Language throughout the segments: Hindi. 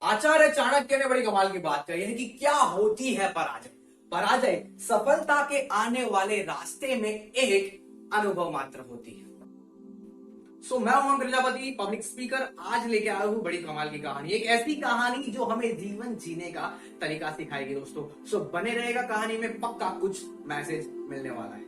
आचार्य चाणक्य ने बड़ी कमाल की बात कही है कि क्या होती है पराजय। पराजय सफलता के आने वाले रास्ते में एक अनुभव मात्र होती है। मैं उमंग प्रजापति, पब्लिक स्पीकर। आज लेके आया हूं बड़ी कमाल की कहानी, एक ऐसी कहानी जो हमें जीवन जीने का तरीका सिखाएगी दोस्तों। बने रहेगा, कहानी में पक्का कुछ मैसेज मिलने वाला है।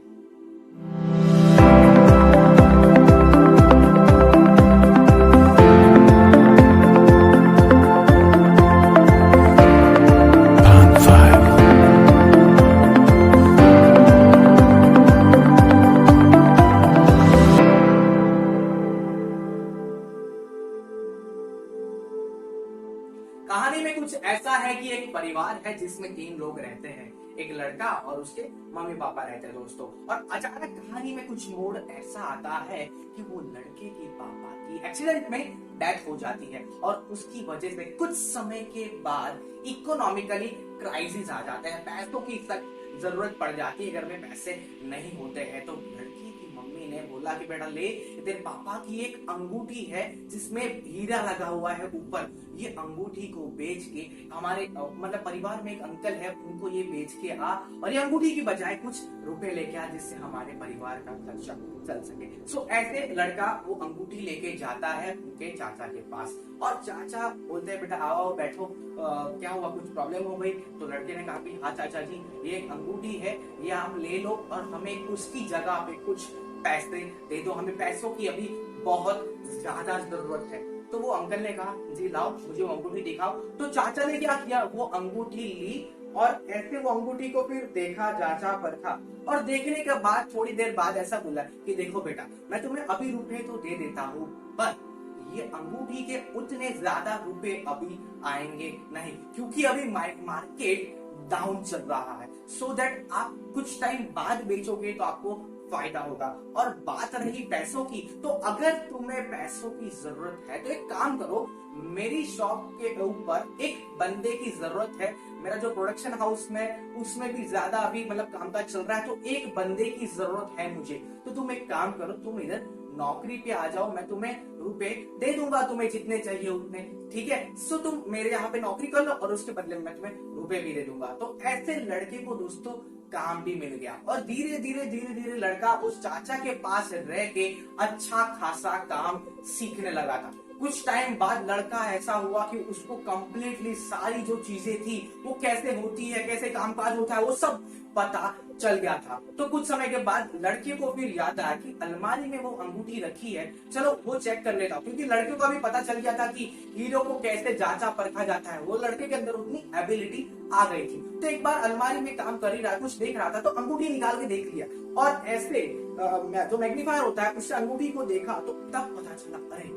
कहानी में कुछ ऐसा है कि एक परिवार है जिसमें 3 लोग रहते हैं, एक लड़का और उसके मम्मी पापा रहते हैं दोस्तों। और अचानक कहानी में कुछ मोड़ ऐसा आता है कि वो लड़के के पापा की एक्सीडेंट में डेथ हो जाती है और उसकी वजह से कुछ समय के बाद इकोनॉमिकली क्राइसिस आ जाते हैं, पैसों की सख्त जरूरत पड़ जाती है। घर में पैसे नहीं होते हैं तो लड़की की मम्मी ने बोला कि बेटा ले, तेरे पापा की एक अंगूठी है जिसमें हीरा लगा हुआ है ऊपर, ये अंगूठी को बेच के हमारे मतलब परिवार में एक अंकल है, उनको ये बेच के आ और ये अंगूठी की बजाय कुछ रुपए लेके आ जिससे हमारे परिवार का खर्चा चल सके। ऐसे लड़का वो अंगूठी लेके जाता है उनके चाचा के पास और चाचा बोलते हैं बेटा आओ बैठो, क्या हुआ, कुछ प्रॉब्लम हो गई? तो लड़के ने कहा कि हाँ चाचा जी, ये एक अंगूठी है, ये आप ले लो और हमें उसकी जगह पे कुछ पैसे दे दो, हमें पैसों की अभी बहुत ज्यादा जरूरत है। तो वो अंकल ने कहा जी लाओ मुझे वो अंगूठी दिखाओ। तो चाचा ने क्या किया, वो अंगूठी ली और ऐसे वो अंगूठी को फिर देखा, जांचा परखा और देखने के बाद थोड़ी देर बाद ऐसा बोला कि देखो बेटा, मैं तुम्हें अभी रुपए तो दे देता हूँ पर ये अंगूठी के उतने ज्यादा रुपए अभी आएंगे नहीं, क्योंकि अभी मार्केट डाउन चल रहा है। सो दैट आप कुछ टाइम बाद बेचोगे तो आपको फायदा होगा। और बात रही पैसों की, तो अगर तुम्हें पैसों की जरूरत है तो एक काम करो, मेरी शॉप के ऊपर एक बंदे की जरूरत है, मेरा जो प्रोडक्शन हाउस में उसमें भी ज्यादा अभी मतलब कामकाज चल रहा है, तो एक बंदे की जरूरत है मुझे। तो तुम एक काम करो, तुम इधर नौकरी पे आ जाओ, मैं तुम्हें रुपए दे दूंगा, तुम्हें जितने चाहिए उतने, ठीक है? तुम मेरे यहाँ पे नौकरी कर लो और उसके बदले में मैं तुम्हें रुपए भी दे दूंगा। तो ऐसे लड़के को दोस्तों काम भी मिल गया और धीरे धीरे लड़का उस चाचा के पास रह के अच्छा खासा काम सीखने लगा था। कुछ टाइम बाद लड़का ऐसा हुआ कि उसको कंप्लीटली सारी जो चीजें थी वो कैसे होती है, कैसे कामकाज होता है, वो सब पता चल गया था। तो कुछ समय के बाद लड़के को फिर याद आया कि अलमारी में वो अंगूठी रखी है, चलो वो चेक कर लेता हूं, क्योंकि लड़के को अभी पता चल गया था कि हीरो को कैसे जांचा परखा जाता है, वो लड़के के अंदर उतनी एबिलिटी आ गई थी। तो एक बार अलमारी में काम कर ही रहा, कुछ देख रहा था तो अंगूठी निकाल के देख लिया और ऐसे जो मैग्नीफायर होता है उससे अंगूठी को देखा तो तब पता चला अरे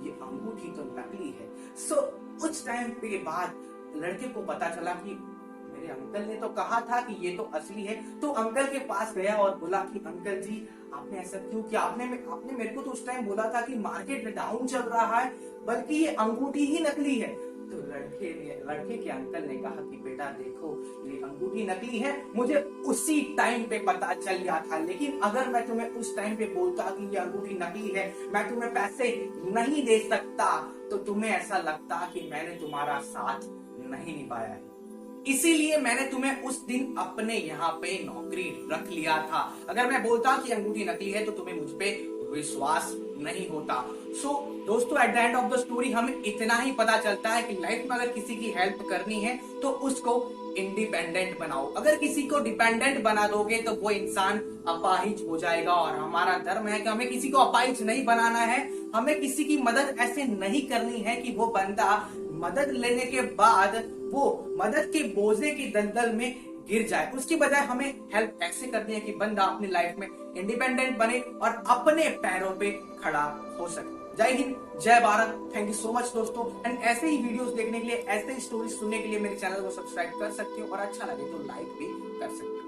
ये अंगूठी तो नकली है। कुछ टाइम के बाद लड़के को पता चला कि मेरे अंकल ने तो कहा था कि ये तो असली है। तो अंकल के पास गया और बोला कि अंकल जी आपने ऐसा क्यों किया, आपने मेरे को तो उस टाइम बोला था कि मार्केट डाउन चल रहा है, बल्कि ये अंगूठी ही नकली है। तो लड़के के अंकल ने कहा कि बेटा देखो ये अंगूठी नकली है, मुझे उसी टाइम पे पता चल गया था, लेकिन अगर मैं तुम्हें उस टाइम पे बोलता कि ये अंगूठी नकली है, मैं तुम्हें पैसे नहीं दे सकता, तो तुम्हें ऐसा लगता कि मैंने तुम्हारा साथ नहीं निभाया है। इसीलिए मैंने तुम्हें उस दिन अपने यहाँ पे नौकरी रख लिया था। अगर मैं बोलता कि अंगूठी नकली है तो तुम्हें मुझ पे विश्वास नहीं होता। दोस्तों at the end of the story हमें इतना ही पता चलता है कि लाइफ में अगर किसी की हेल्प करनी है तो उसको इंडिपेंडेंट बनाओ। अगर किसी को डिपेंडेंट बना दोगे तो वो इंसान अपाहिज हो जाएगा। और हमारा धर्म है कि हमें किसी को अपाहिज नहीं बनाना है, हमें किसी की मदद ऐसे नहीं करनी है कि वो बंदा मदद लेने के बाद वो मदद के बोझे की दलदल में गिर जाए। उसकी बजाय हमें हेल्प ऐसे करनी है कि बंदा अपनी लाइफ में इंडिपेंडेंट बने और अपने पैरों पे खड़ा हो सके। जय हिंद, जय Bharat. Thank you so much दोस्तों। एंड ऐसे ही वीडियोस देखने के लिए, ऐसे ही स्टोरीज सुनने के लिए मेरे चैनल को सब्सक्राइब कर सकते हो और अच्छा लगे तो लाइक भी कर सकते हो।